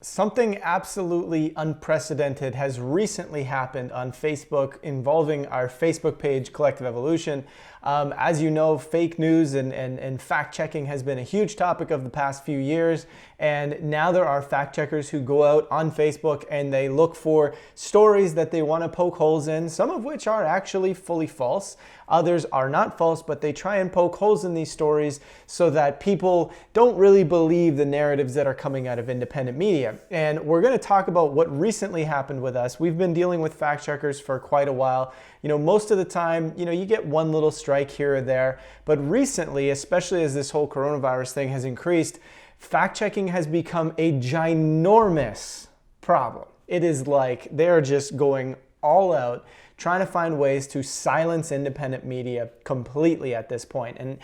Something absolutely unprecedented has recently happened on Facebook involving our Facebook page, Collective Evolution. As you know, fake news and fact checking has been a huge topic of the past few years. And now there are fact checkers who go out on Facebook and they look for stories that they want to poke holes in, some of which are actually fully false. Others are not false, but they try and poke holes in these stories so that people don't really believe the narratives that are coming out of independent media. And we're going to talk about what recently happened with us. We've been dealing with fact checkers for quite a while. Most of the time, you get one little strike here or there. But recently, especially as this whole coronavirus thing has increased, fact checking has become a ginormous problem. It is like they're just going all out, trying to find ways to silence independent media completely at this point. And,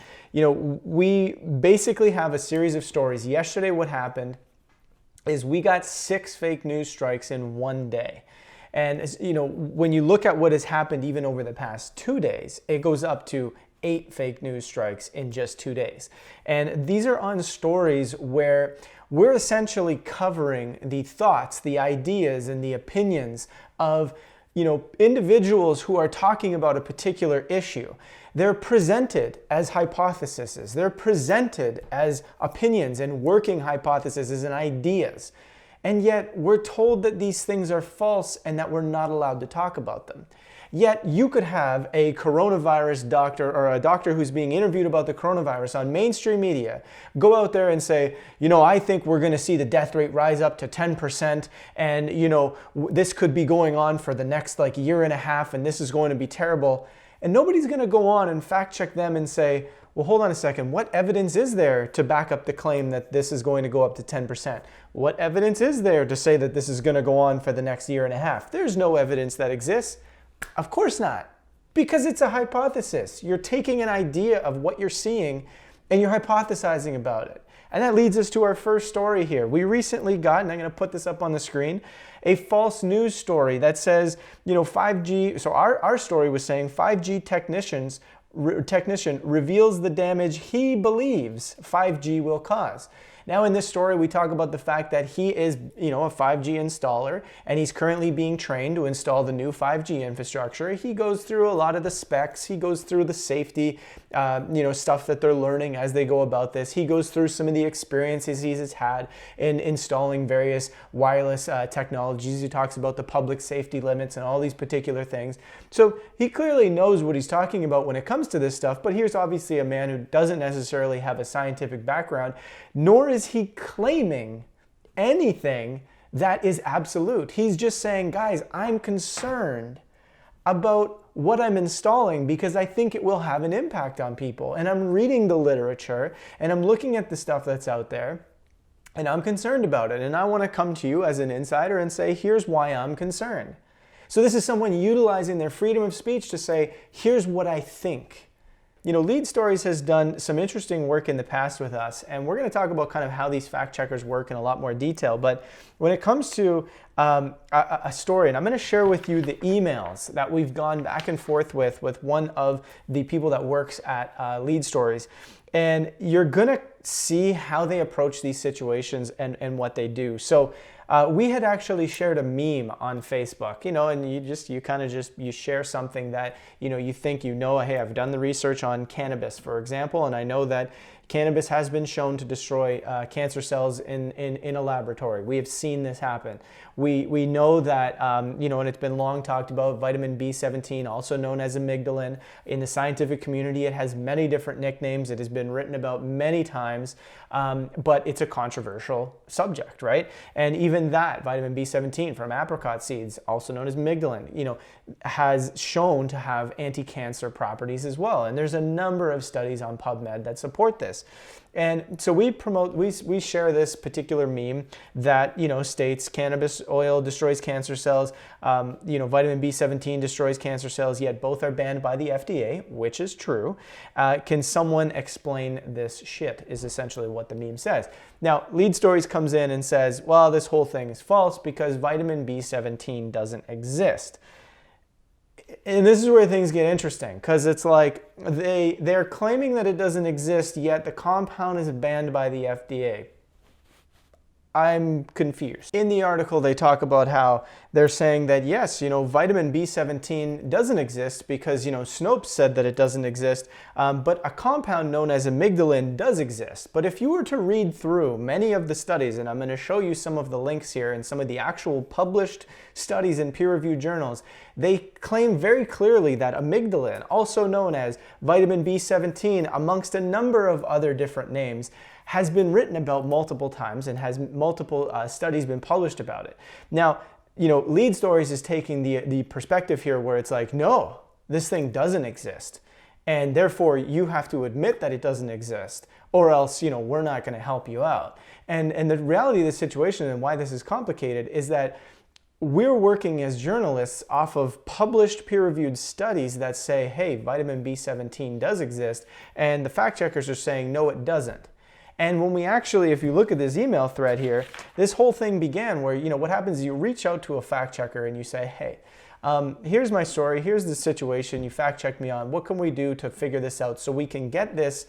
we basically have a series of stories. Yesterday, what happened is we got 6 fake news strikes in one day. And, when you look at what has happened even over the past 2 days, it goes up to 8 fake news strikes in just 2 days. And these are on stories where we're essentially covering the thoughts, the ideas, and the opinions of individuals who are talking about a particular issue. They're presented as hypotheses. They're presented as opinions and working hypotheses and ideas. And yet we're told that these things are false and that we're not allowed to talk about them. Yet you could have a coronavirus doctor or a doctor who's being interviewed about the coronavirus on mainstream media go out there and say, I think we're going to see the death rate rise up to 10% and, this could be going on for the next year and a half and this is going to be terrible. And nobody's going to go on and fact check them and say, well, hold on a second. What evidence is there to back up the claim that this is going to go up to 10%? What evidence is there to say that this is going to go on for the next year and a half? There's no evidence that exists. Of course not, because it's a hypothesis. You're taking an idea of what you're seeing and you're hypothesizing about it. And that leads us to our first story here. We recently got, and I'm going to put this up on the screen, a false news story that says, 5G, so our story was saying 5G technician reveals the damage he believes 5G will cause. Now in this story, we talk about the fact that he is, a 5G installer, and he's currently being trained to install the new 5G infrastructure. He goes through a lot of the specs. He goes through the safety, stuff that they're learning as they go about this. He goes through some of the experiences he's had in installing various wireless technologies. He talks about the public safety limits and all these particular things. So he clearly knows what he's talking about when it comes to this stuff, but here's obviously a man who doesn't necessarily have a scientific background, nor is he claiming anything that is absolute. He's just saying, guys, I'm concerned about what I'm installing because I think it will have an impact on people. And I'm reading the literature and I'm looking at the stuff that's out there and I'm concerned about it. And I want to come to you as an insider and say, here's why I'm concerned. So this is someone utilizing their freedom of speech to say, here's what I think. Lead Stories has done some interesting work in the past with us, and we're going to talk about kind of how these fact checkers work in a lot more detail. But when it comes to a story, and I'm going to share with you the emails that we've gone back and forth with one of the people that works at Lead Stories, and you're going to see how they approach these situations and what they do. So we had actually shared a meme on Facebook, and you share something that, you think, hey, I've done the research on cannabis, for example, and I know that cannabis has been shown to destroy cancer cells in a laboratory. We have seen this happen. We know that, and it's been long talked about, vitamin B17, also known as amygdalin. In the scientific community, it has many different nicknames. It has been written about many times, but it's a controversial subject, right? And even that, vitamin B17 from apricot seeds, also known as amygdalin, has shown to have anti-cancer properties as well. And there's a number of studies on PubMed that support this. And so we share this particular meme that, states cannabis oil destroys cancer cells, vitamin B17 destroys cancer cells, yet both are banned by the FDA, which is true. Can someone explain this shit, is essentially what the meme says. Now, Lead Stories comes in and says, well, this whole thing is false because vitamin B17 doesn't exist. And this is where things get interesting, because it's like they're claiming that it doesn't exist, yet the compound is banned by the FDA. I'm confused. In the article, they talk about how they're saying that yes, vitamin B17 doesn't exist because, Snopes said that it doesn't exist, but a compound known as amygdalin does exist. But if you were to read through many of the studies, and I'm going to show you some of the links here and some of the actual published studies in peer-reviewed journals, they claim very clearly that amygdalin, also known as vitamin B17, amongst a number of other different names, has been written about multiple times and has multiple studies been published about it. Now, Lead Stories is taking the perspective here where it's like, no, this thing doesn't exist. And therefore, you have to admit that it doesn't exist, or else, we're not going to help you out. And the reality of the situation and why this is complicated is that we're working as journalists off of published peer-reviewed studies that say, hey, vitamin B17 does exist, and the fact checkers are saying, no, it doesn't. And when we actually, if you look at this email thread here, this whole thing began where, what happens is you reach out to a fact checker and you say, hey, here's my story, here's the situation, you fact check me on, what can we do to figure this out so we can get this,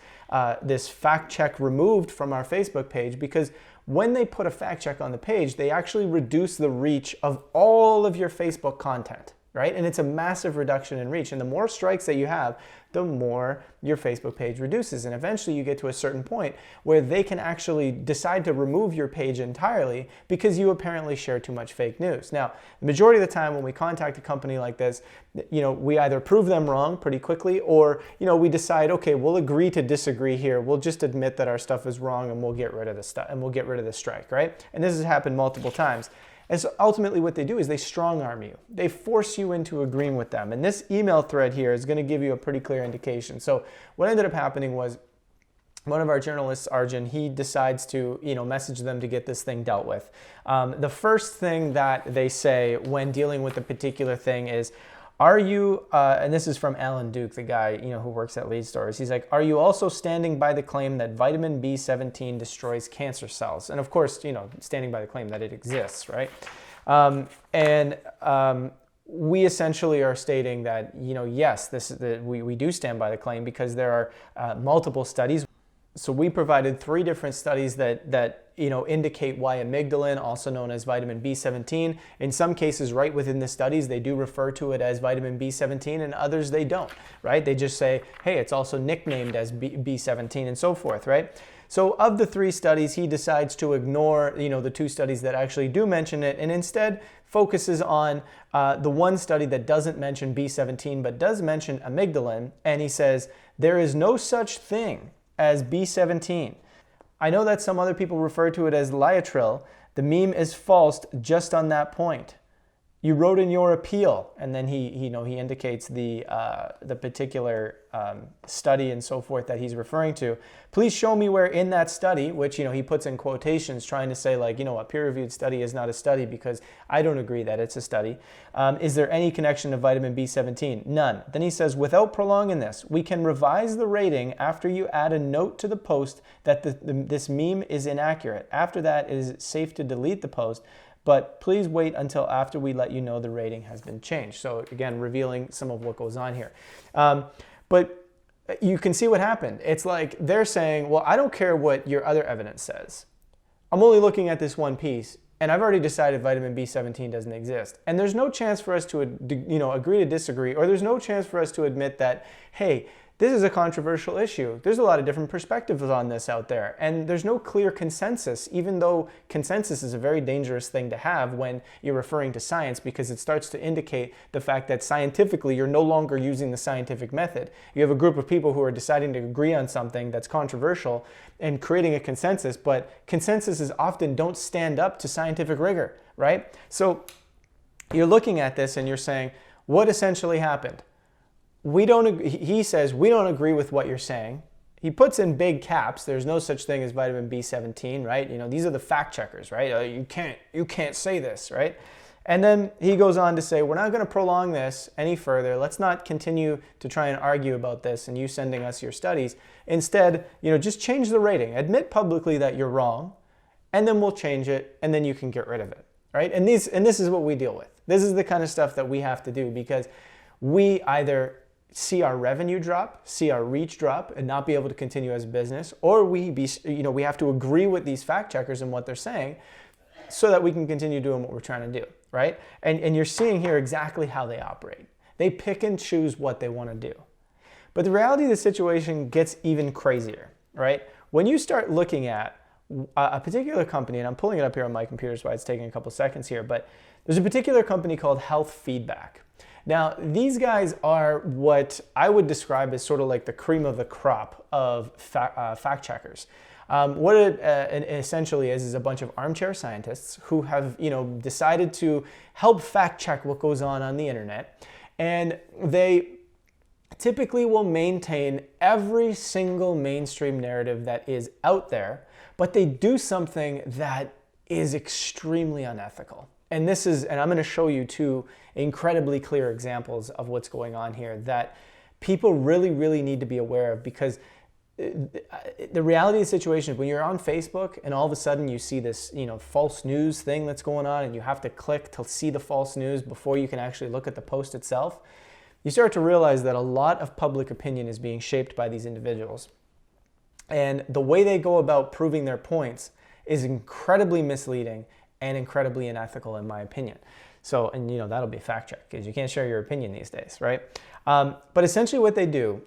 this fact check removed from our Facebook page? Because when they put a fact check on the page, they actually reduce the reach of all of your Facebook content, right? And it's a massive reduction in reach. And the more strikes that you have, the more your Facebook page reduces. And eventually you get to a certain point where they can actually decide to remove your page entirely because you apparently share too much fake news. Now, the majority of the time when we contact a company like this, we either prove them wrong pretty quickly or, we decide, okay, we'll agree to disagree here. We'll just admit that our stuff is wrong and we'll get rid of the stuff and we'll get rid of the strike, right? And this has happened multiple times. And so ultimately what they do is they strong arm you. They force you into agreeing with them. And this email thread here is going to give you a pretty clear indication. So what ended up happening was one of our journalists, Arjun, he decides to message them to get this thing dealt with. The first thing that they say when dealing with a particular thing is, are you, and this is from Alan Duke, the guy who works at Lead Stories, he's like, are you also standing by the claim that vitamin B17 destroys cancer cells? And of course, standing by the claim that it exists, right? We essentially are stating that, yes, we do stand by the claim because there are multiple studies. So we provided 3 different studies that indicate why amygdalin, also known as vitamin B17, in some cases right within the studies, they do refer to it as vitamin B17 and others they don't, right? They just say, hey, it's also nicknamed as B17 and so forth, right? So of the 3 studies, he decides to ignore, the 2 studies that actually do mention it and instead focuses on the one study that doesn't mention B17 but does mention amygdalin, and he says, there is no such thing as B17. I know that some other people refer to it as Liatril. The meme is false just on that point. You wrote in your appeal, and then he indicates the particular study and so forth that he's referring to. Please show me where in that study, which he puts in quotations, trying to say like a peer-reviewed study is not a study because I don't agree that it's a study. Is there any connection to vitamin B17? None. Then he says, without prolonging this, we can revise the rating after you add a note to the post that this meme is inaccurate. After that, it is safe to delete the post. But please wait until after we let you know the rating has been changed. So again, revealing some of what goes on here. But you can see what happened. It's like they're saying, well, I don't care what your other evidence says. I'm only looking at this one piece, and I've already decided vitamin B17 doesn't exist. And there's no chance for us to agree to disagree, or there's no chance for us to admit that, hey, this is a controversial issue. There's a lot of different perspectives on this out there, and there's no clear consensus, even though consensus is a very dangerous thing to have when you're referring to science, because it starts to indicate the fact that scientifically you're no longer using the scientific method. You have a group of people who are deciding to agree on something that's controversial and creating a consensus, but consensuses often don't stand up to scientific rigor, right? So you're looking at this and you're saying, what essentially happened? He says, we don't agree with what you're saying. He puts in big caps, there's no such thing as vitamin B17, right? These are the fact checkers, right? You can't say this, right? And then he goes on to say, we're not going to prolong this any further. Let's not continue to try and argue about this and you sending us your studies. Instead, just change the rating. Admit publicly that you're wrong, and then we'll change it, and then you can get rid of it, right? And this is what we deal with. This is the kind of stuff that we have to do because we either see our revenue drop, see our reach drop, and not be able to continue as a business, or we have to agree with these fact checkers and what they're saying, so that we can continue doing what we're trying to do, right? And you're seeing here exactly how they operate. They pick and choose what they want to do. But the reality of the situation gets even crazier, right? When you start looking at a particular company, and I'm pulling it up here on my computer, so it's taking a couple seconds here, but there's a particular company called Health Feedback. Now, these guys are what I would describe as sort of like the cream of the crop of fact checkers. What it essentially is a bunch of armchair scientists who have, decided to help fact check what goes on the internet, and they typically will maintain every single mainstream narrative that is out there, but they do something that is extremely unethical. And I'm going to show you two incredibly clear examples of what's going on here that people really, really need to be aware of, because the reality of the situation is when you're on Facebook and all of a sudden you see this, false news thing that's going on, and you have to click to see the false news before you can actually look at the post itself, you start to realize that a lot of public opinion is being shaped by these individuals. And the way they go about proving their points is incredibly misleading and incredibly unethical, in my opinion. So, and that'll be a fact check, because you can't share your opinion these days, right? But essentially what they do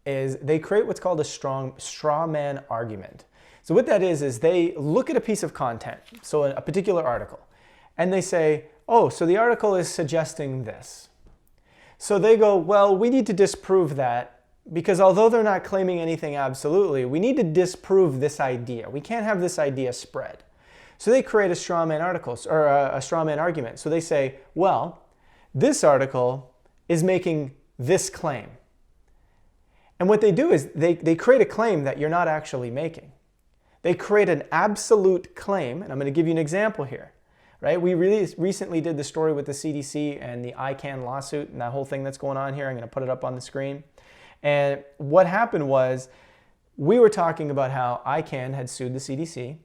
is they create what's called a straw man argument. So what that is they look at a piece of content, so a particular article, and they say, oh, so the article is suggesting this. So they go, well, we need to disprove that, because although they're not claiming anything absolutely, we need to disprove this idea. We can't have this idea spread. So they create a straw man article, or a straw man argument. So they say, well, this article is making this claim. And what they do is they create a claim that you're not actually making. They create an absolute claim, and I'm going to give you an example here. Right? We really recently did the story with the CDC and the ICANN lawsuit and that whole thing that's going on here. I'm going to put it up on the screen. And what happened was we were talking about how ICANN had sued the CDC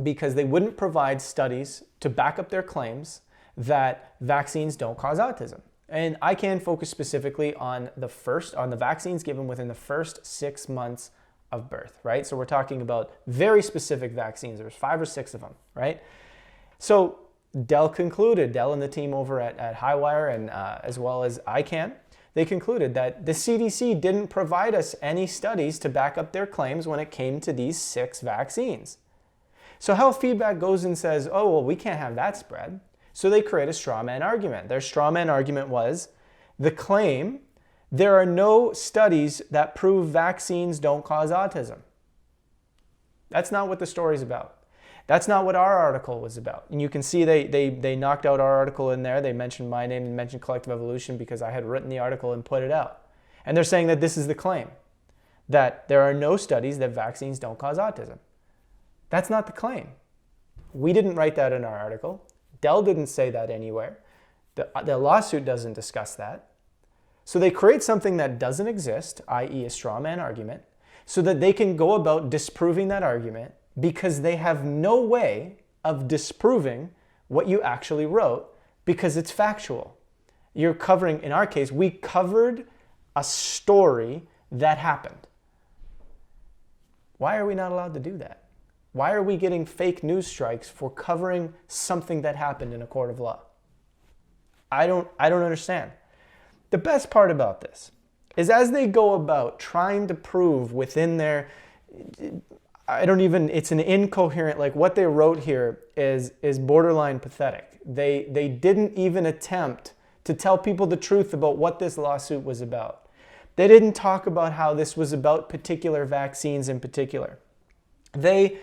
because they wouldn't provide studies to back up their claims that vaccines don't cause autism. And ICANN focused specifically on the vaccines given within the first 6 months of birth, right? So we're talking about very specific vaccines. There's 5 or 6 of them, right? So Dell and the team over at Highwire and as well as ICANN, they concluded that the CDC didn't provide us any studies to back up their claims when it came to these 6 vaccines. So Health Feedback goes and says, oh, well, we can't have that spread. So they create a straw man argument. Their straw man argument was the claim, there are no studies that prove vaccines don't cause autism. That's not what the story's about. That's not what our article was about. And you can see they knocked out our article in there. They mentioned my name and mentioned Collective Evolution because I had written the article and put it out. And they're saying that this is the claim, that there are no studies that vaccines don't cause autism. That's not the claim. We didn't write that in our article. Dell didn't say that anywhere. The lawsuit doesn't discuss that. So they create something that doesn't exist, i.e. a straw man argument, so that they can go about disproving that argument, because they have no way of disproving what you actually wrote because it's factual. You're covering, in our case, we covered a story that happened. Why are we not allowed to do that? Why are we getting fake news strikes for covering something that happened in a court of law? I don't understand. The best part about this is as they go about trying to prove within their, it's an incoherent, like what they wrote here is borderline pathetic. They didn't even attempt to tell people the truth about what this lawsuit was about. They didn't talk about how this was about particular vaccines in particular. They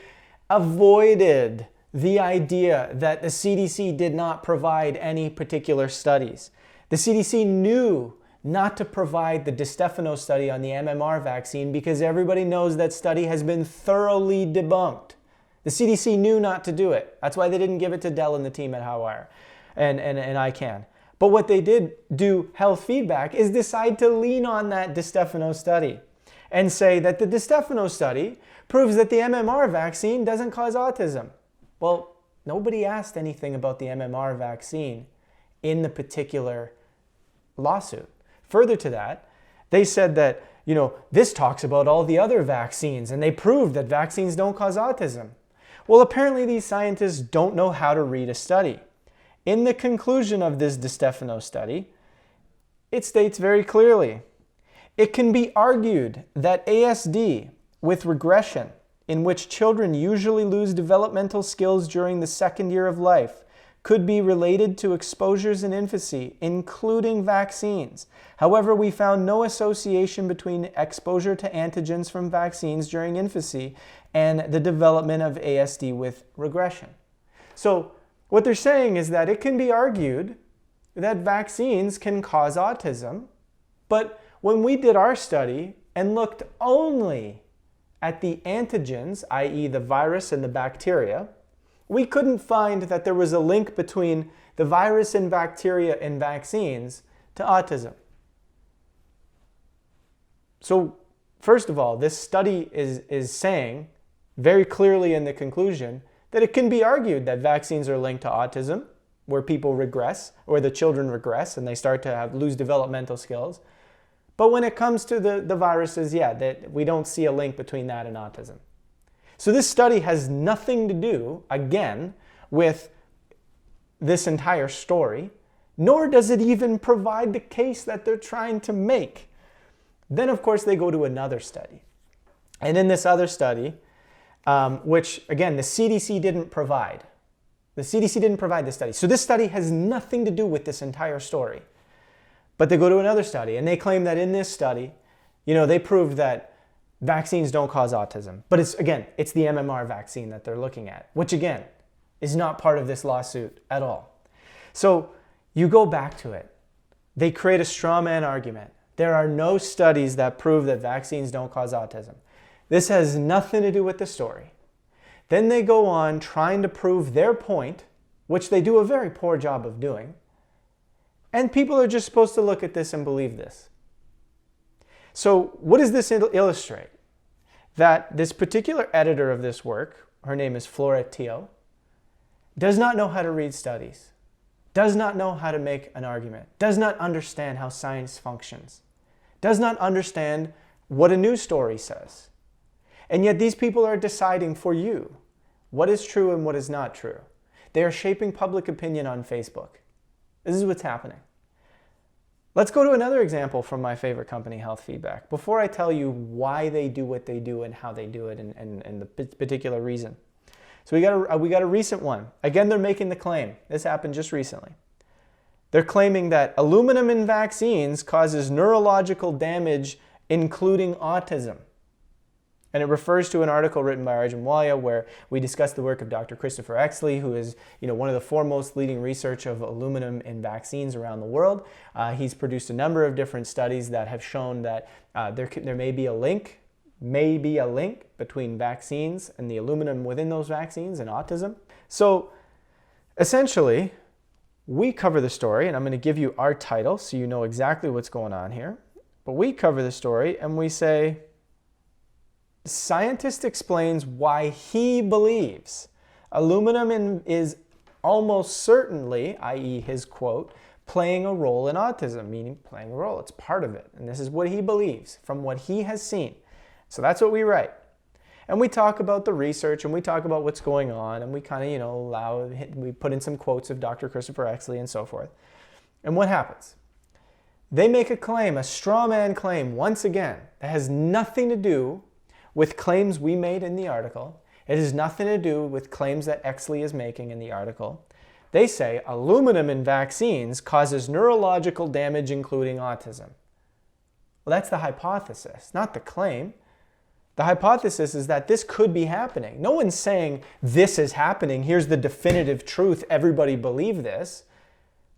avoided the idea that the CDC did not provide any particular studies. The CDC knew not to provide the DiStefano study on the MMR vaccine because everybody knows that study has been thoroughly debunked. The CDC knew not to do it. That's why they didn't give it to Dell and the team at Highwire and ICANN. But what they did do, Health Feedback, is decide to lean on that DiStefano study and say that the DiStefano study proves that the MMR vaccine doesn't cause autism. Well, nobody asked anything about the MMR vaccine in the particular lawsuit. Further to that, they said that, this talks about all the other vaccines and they proved that vaccines don't cause autism. Well, apparently these scientists don't know how to read a study. In the conclusion of this DiStefano study, it states very clearly, it can be argued that ASD with regression, in which children usually lose developmental skills during the second year of life, could be related to exposures in infancy, including vaccines. However, we found no association between exposure to antigens from vaccines during infancy and the development of ASD with regression. So what they're saying is that it can be argued that vaccines can cause autism, but when we did our study and looked only at the antigens, i.e. the virus and the bacteria, we couldn't find that there was a link between the virus and bacteria in vaccines to autism. So first of all, this study is saying very clearly in the conclusion that it can be argued that vaccines are linked to autism, where people regress, or the children regress and they start to lose developmental skills. But when it comes to the viruses, that we don't see a link between that and autism. So this study has nothing to do, again, with this entire story, nor does it even provide the case that they're trying to make. Then, of course, they go to another study. And in this other study, which, again, the CDC didn't provide. The CDC didn't provide this study. So this study has nothing to do with this entire story. But they go to another study, and they claim that in this study, they proved that vaccines don't cause autism. But it's the MMR vaccine that they're looking at, which again, is not part of this lawsuit at all. So you go back to it. They create a straw man argument. There are no studies that prove that vaccines don't cause autism. This has nothing to do with the story. Then they go on trying to prove their point, which they do a very poor job of doing. And people are just supposed to look at this and believe this. So what does this illustrate? That this particular editor of this work, her name is Flora Teo, does not know how to read studies, does not know how to make an argument, does not understand how science functions, does not understand what a news story says. And yet these people are deciding for you what is true and what is not true. They are shaping public opinion on Facebook. This is what's happening. Let's go to another example from my favorite company, Health Feedback, before I tell you why they do what they do and how they do it and the particular reason. So we got a recent one. Again, they're making the claim. This happened just recently. They're claiming that aluminum in vaccines causes neurological damage, including autism. And it refers to an article written by Arjun Walia where we discuss the work of Dr. Christopher Exley, who is one of the foremost leading research of aluminum in vaccines around the world. He's produced a number of different studies that have shown that there may be a link between vaccines and the aluminum within those vaccines and autism. So essentially, we cover the story, and I'm going to give you our title so you know exactly what's going on here. But we cover the story and we say, scientist explains why he believes aluminum is almost certainly, i.e. his quote, playing a role in autism, meaning playing a role. It's part of it. And this is what he believes from what he has seen. So that's what we write. And we talk about the research and we talk about what's going on and we kind of, we put in some quotes of Dr. Christopher Exley and so forth. And what happens? They make a claim, a straw man claim, once again, that has nothing to do with claims we made in the article. It has nothing to do with claims that Exley is making in the article. They say aluminum in vaccines causes neurological damage, including autism. Well, that's the hypothesis, not the claim. The hypothesis is that this could be happening. No one's saying this is happening. Here's the definitive truth. Everybody believe this.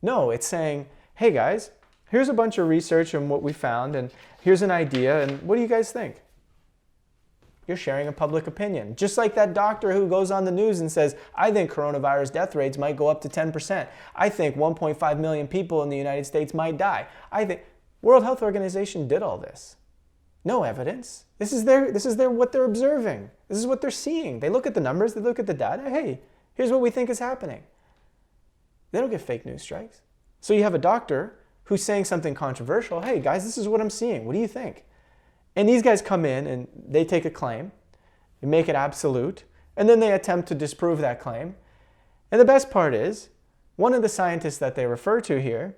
No, it's saying, hey guys, here's a bunch of research and what we found, and here's an idea, and what do you guys think? You're sharing a public opinion. Just like that doctor who goes on the news and says, I think coronavirus death rates might go up to 10%. I think 1.5 million people in the United States might die. I think World Health Organization did all this. No evidence. This is what they're observing. This is what they're seeing. They look at the numbers, they look at the data. Hey, here's what we think is happening. They don't get fake news strikes. So you have a doctor who's saying something controversial. Hey guys, this is what I'm seeing. What do you think? And these guys come in and they take a claim, they make it absolute, And then they attempt to disprove that claim. And the best part is, one of the scientists that they refer to here,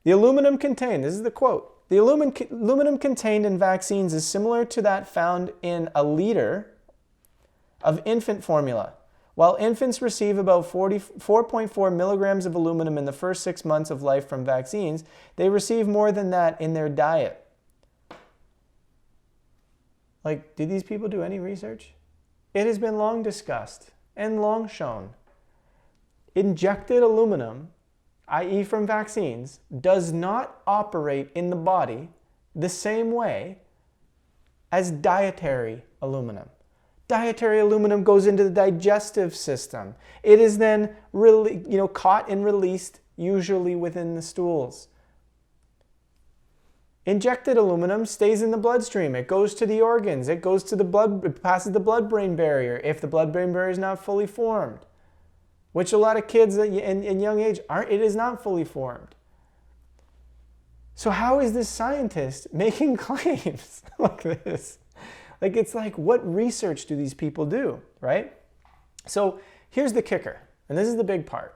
the aluminum contained, this is the quote, the aluminum contained in vaccines is similar to that found in a liter of infant formula. While infants receive about 4.4 milligrams of aluminum in the first 6 months of life from vaccines, they receive more than that in their diet. Like, did these people do any research? It has been long discussed and long shown. Injected aluminum, i.e. from vaccines, does not operate in the body the same way as dietary aluminum. Dietary aluminum goes into the digestive system. It is then really, caught and released, usually within the stools. Injected aluminum stays in the bloodstream. It goes to the organs. It goes to the blood, it passes the blood-brain barrier if the blood-brain barrier is not fully formed, which a lot of kids in young age aren't. It is not fully formed. So how is this scientist making claims like this? Like, it's like, what research do these people do, right? So here's the kicker, and this is the big part.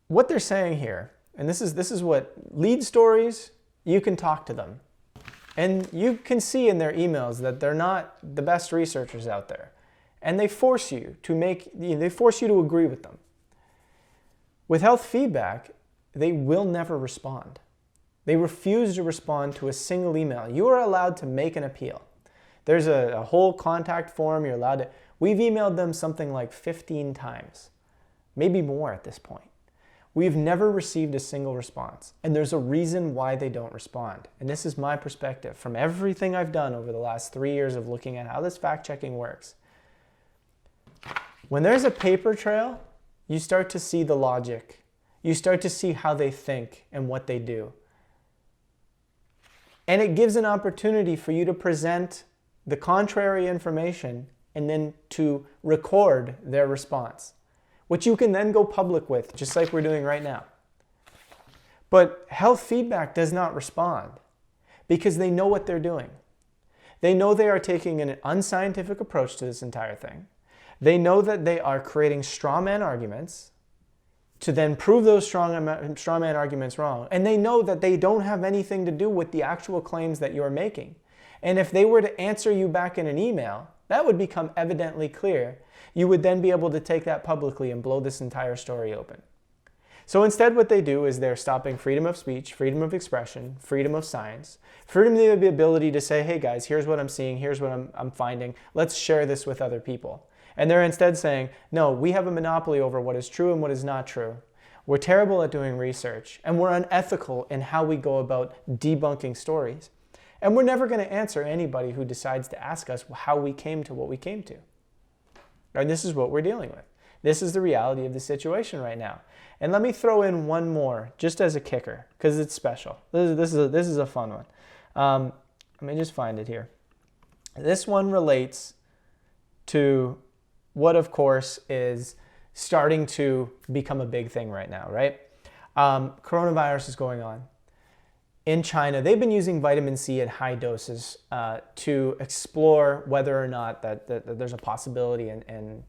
What they're saying here, and this is what lead stories, you can talk to them. And you can see in their emails that they're not the best researchers out there. And they force you to agree with them. With health feedback, they will never respond. They refuse to respond to a single email. You are allowed to make an appeal. There's a whole contact form you're allowed to. We've emailed them something like 15 times, maybe more at this point. We've never received a single response. And there's a reason why they don't respond. And this is my perspective from everything I've done over the last 3 years of looking at how this fact-checking works. When there's a paper trail, you start to see the logic. You start to see how they think and what they do. And it gives an opportunity for you to present the contrary information and then to record their response, which you can then go public with, just like we're doing right now. But health feedback does not respond because they know what they're doing. They know they are taking an unscientific approach to this entire thing. They know that they are creating straw man arguments to then prove those straw man arguments wrong. And they know that they don't have anything to do with the actual claims that you're making. And if they were to answer you back in an email, that would become evidently clear. You would then be able to take that publicly and blow this entire story open. So instead what they do is they're stopping freedom of speech, freedom of expression, freedom of science, freedom of the ability to say, hey guys, here's what I'm seeing, here's what I'm finding, let's share this with other people. And they're instead saying, no, we have a monopoly over what is true and what is not true. We're terrible at doing research, and we're unethical in how we go about debunking stories. And we're never going to answer anybody who decides to ask us how we came to what we came to. And this is what we're dealing with. This is the reality of the situation right now. And let me throw in one more, just as a kicker, because it's special. This is a fun one. Let me just find it here. This one relates to what, of course, is starting to become a big thing right now, right? Coronavirus is going on. In China, they've been using vitamin C at high doses to explore whether or not that there's a possibility in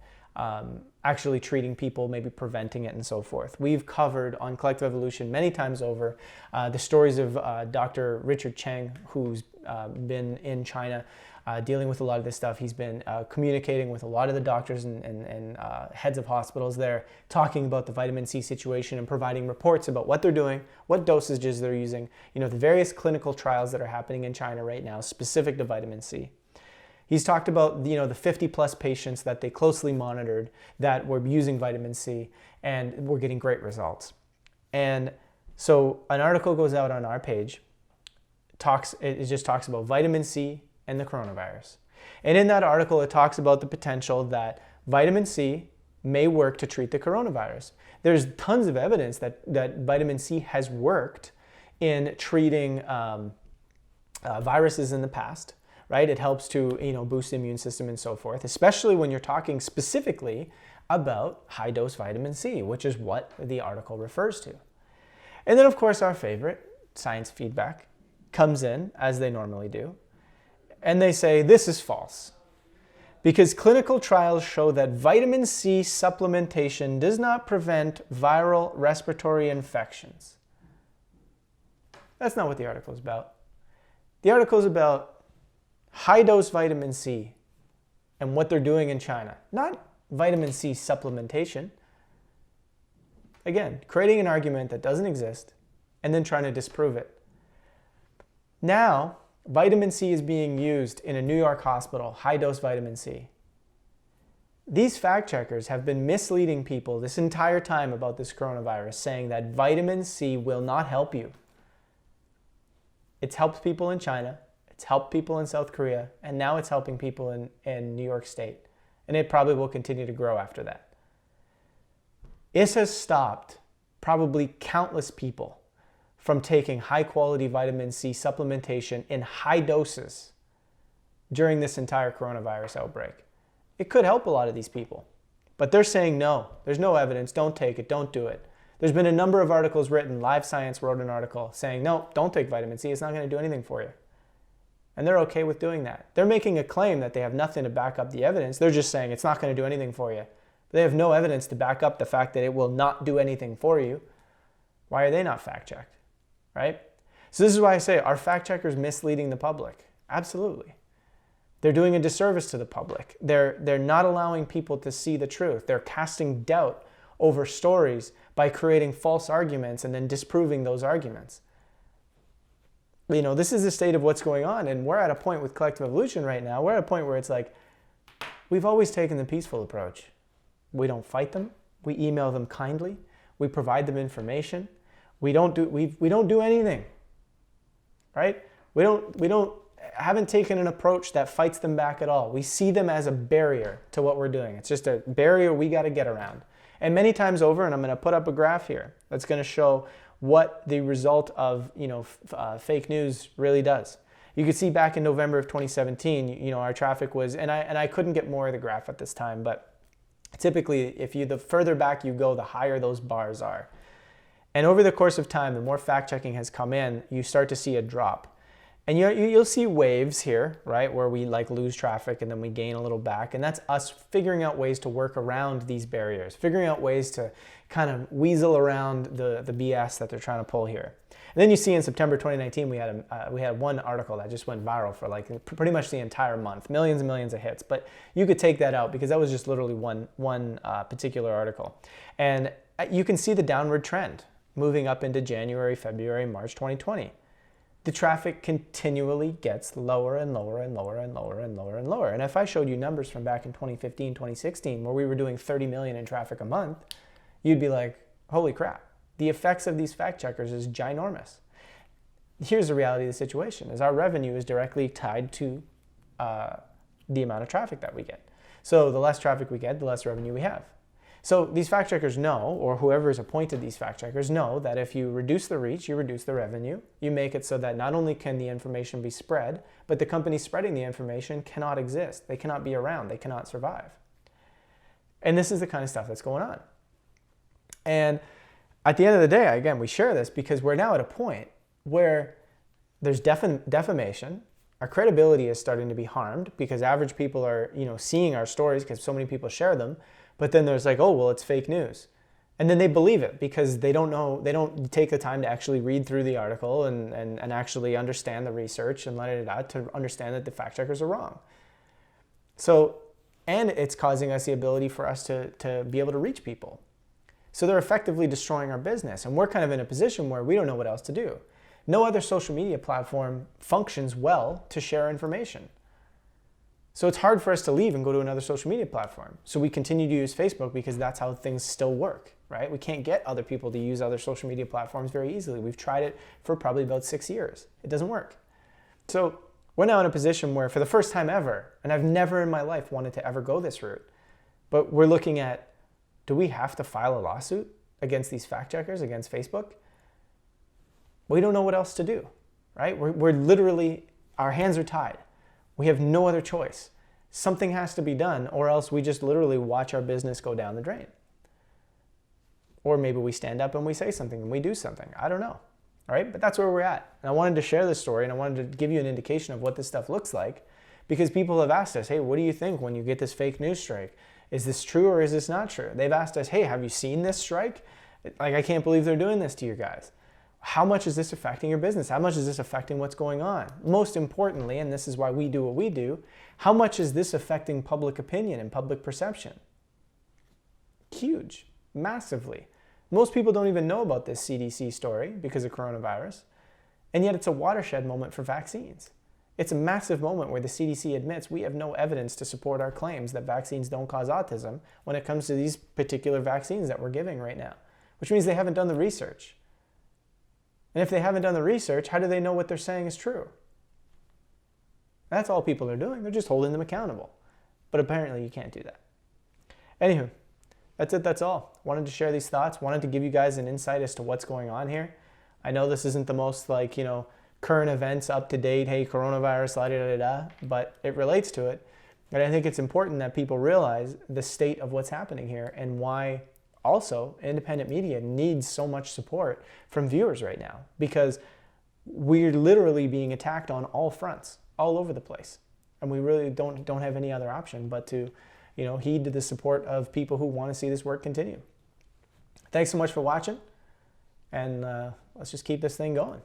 actually treating people, maybe preventing it and so forth. We've covered on Collective Evolution many times over the stories of Dr. Richard Cheng, who's been in China dealing with a lot of this stuff. He's been communicating with a lot of the doctors and heads of hospitals there, talking about the vitamin C situation and providing reports about what they're doing, what dosages they're using, the various clinical trials that are happening in China right now specific to vitamin C. He's talked about the 50 plus patients that they closely monitored that were using vitamin C and were getting great results. And so an article goes out on our page, it just talks about vitamin C and the coronavirus. And in that article, it talks about the potential that vitamin C may work to treat the coronavirus. There's tons of evidence that vitamin C has worked in treating viruses in the past. Right? It helps to boost the immune system and so forth, especially when you're talking specifically about high-dose vitamin C, which is what the article refers to. And then, of course, our favorite, science feedback, comes in, as they normally do, and they say, this is false. Because clinical trials show that vitamin C supplementation does not prevent viral respiratory infections. That's not what the article is about. The article is about high-dose vitamin C and what they're doing in China, not vitamin C supplementation. Again, creating an argument that doesn't exist and then trying to disprove it. Now, vitamin C is being used in a New York hospital, high-dose vitamin C. These fact checkers have been misleading people this entire time about this coronavirus, saying that vitamin C will not help you. It's helped people in China, it's helped people in South Korea, and now it's helping people in New York State. And it probably will continue to grow after that. This has stopped probably countless people from taking high-quality vitamin C supplementation in high doses during this entire coronavirus outbreak. It could help a lot of these people, but they're saying no, there's no evidence, don't take it, don't do it. There's been a number of articles written, Live Science wrote an article saying, no, don't take vitamin C, it's not going to do anything for you. And they're okay with doing that. They're making a claim that they have nothing to back up the evidence. They're just saying it's not going to do anything for you. They have no evidence to back up the fact that it will not do anything for you. Why are they not fact-checked, right? So this is why I say, are fact-checkers misleading the public? Absolutely. They're doing a disservice to the public. They're not allowing people to see the truth. They're casting doubt over stories by creating false arguments and then disproving those arguments. You know, this is the state of what's going on, and we're at a point with collective evolution right now. We're at a point where it's like, we've always taken the peaceful approach. We don't fight them. We email them kindly. We provide them information. We don't do anything, right? We haven't taken an approach that fights them back at all. We see them as a barrier to what we're doing. It's just a barrier we got to get around. And many times over, and I'm going to put up a graph here that's going to show what the result of fake news really does. You could see back in November of 2017, our traffic was, and I couldn't get more of the graph at this time, but typically, the further back you go, the higher those bars are. And over the course of time, the more fact-checking has come in, you start to see a drop. And you'll see waves here, right, where we lose traffic and then we gain a little back. And that's us figuring out ways to work around these barriers, figuring out ways to kind of weasel around the BS that they're trying to pull here. And then you see in September 2019, we had one article that just went viral for pretty much the entire month, millions and millions of hits. But you could take that out because that was just literally one particular article. And you can see the downward trend moving up into January, February, March 2020. The traffic continually gets lower and lower and lower and lower and lower and lower. And if I showed you numbers from back in 2015, 2016, where we were doing 30 million in traffic a month, you'd be like, holy crap. The effects of these fact checkers is ginormous. Here's the reality of the situation, is our revenue is directly tied to the amount of traffic that we get. So the less traffic we get, the less revenue we have. So these fact checkers know, or whoever has appointed these fact checkers know, that if you reduce the reach, you reduce the revenue. You make it so that not only can the information be spread, but the company spreading the information cannot exist. They cannot be around. They cannot survive. And this is the kind of stuff that's going on. And at the end of the day, again, we share this because we're now at a point where there's defamation. Our credibility is starting to be harmed because average people are, seeing our stories because so many people share them. But then there's oh, well, it's fake news. And then they believe it because they don't take the time to actually read through the article and actually understand the research and to understand that the fact checkers are wrong. So, and it's causing us the ability for us to be able to reach people. So they're effectively destroying our business. And we're kind of in a position where we don't know what else to do. No other social media platform functions well to share information. So it's hard for us to leave and go to another social media platform. So we continue to use Facebook because that's how things still work, right? We can't get other people to use other social media platforms very easily. We've tried it for probably about 6 years. It doesn't work. So we're now in a position where for the first time ever, and I've never in my life wanted to ever go this route, but we're looking at, do we have to file a lawsuit against these fact checkers, against Facebook? We don't know what else to do, right? We're literally, our hands are tied. We have no other choice. Something has to be done, or else we just literally watch our business go down the drain. Or maybe we stand up and we say something and we do something. I don't know, all right? But that's where we're at. And I wanted to share this story and I wanted to give you an indication of what this stuff looks like because people have asked us, hey, what do you think when you get this fake news strike? Is this true or is this not true? They've asked us, hey, have you seen this strike? Like, I can't believe they're doing this to you guys. How much is this affecting your business? How much is this affecting what's going on? Most importantly, and this is why we do what we do, how much is this affecting public opinion and public perception? Huge, massively. Most people don't even know about this CDC story because of coronavirus, and yet it's a watershed moment for vaccines. It's a massive moment where the CDC admits we have no evidence to support our claims that vaccines don't cause autism when it comes to these particular vaccines that we're giving right now, which means they haven't done the research. And if they haven't done the research, how do they know what they're saying is true? That's all people are doing. They're just holding them accountable. But apparently you can't do that. Anywho, that's it. That's all. Wanted to share these thoughts. Wanted to give you guys an insight as to what's going on here. I know this isn't the most current events, up to date, hey, coronavirus, la da da da, but it relates to it. And I think it's important that people realize the state of what's happening here and why also independent media needs so much support from viewers right now, because we're literally being attacked on all fronts, all over the place. And we really don't have any other option but to, heed to the support of people who want to see this work continue. Thanks so much for watching, and let's just keep this thing going.